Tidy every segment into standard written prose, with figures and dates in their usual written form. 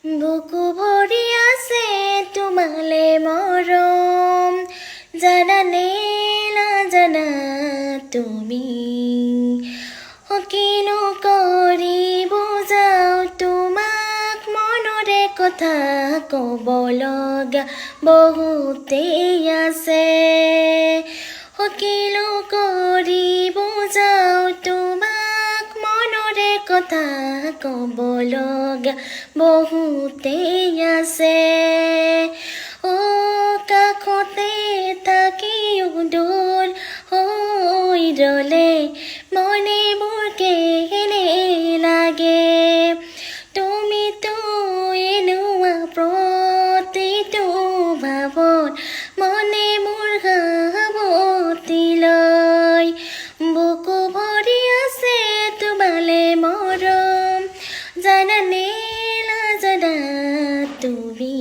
বুকু ভৰি আছে তোমালে মৰম, জানানে নাজানা তুমি, কিনো কৰি বুজাও তোমাক, মনৰে কথা ক'ব লগা বহুতেই আছে। কিনো কৰি বুজাও তোমাক, মনৰে কথা ক'ব লগা বহুতেই আছে। কাষতে থাকিও দূৰ হৈ ৰ'লে মনেবোৰ কেনে লাগে, তুমিতো এনেকুৱা প্ৰতিটো ভাৱত মনে মোৰ সাৱটি লয়। বুকু ভৰি আছে তোমালে মৰম, জানানে নাজানা তুমি,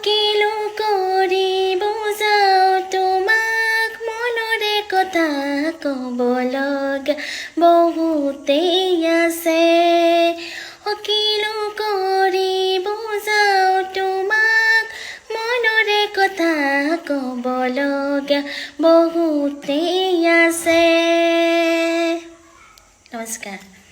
কিনো কৰি বুজাও তোমাক, মনৰে কথা ক'ব লগা বহুতেই আছে। কিনো কৰি বুজাও তোমাক, মনৰে কথা ক'ব লগা বহুতেই আছে। নমস্কাৰ।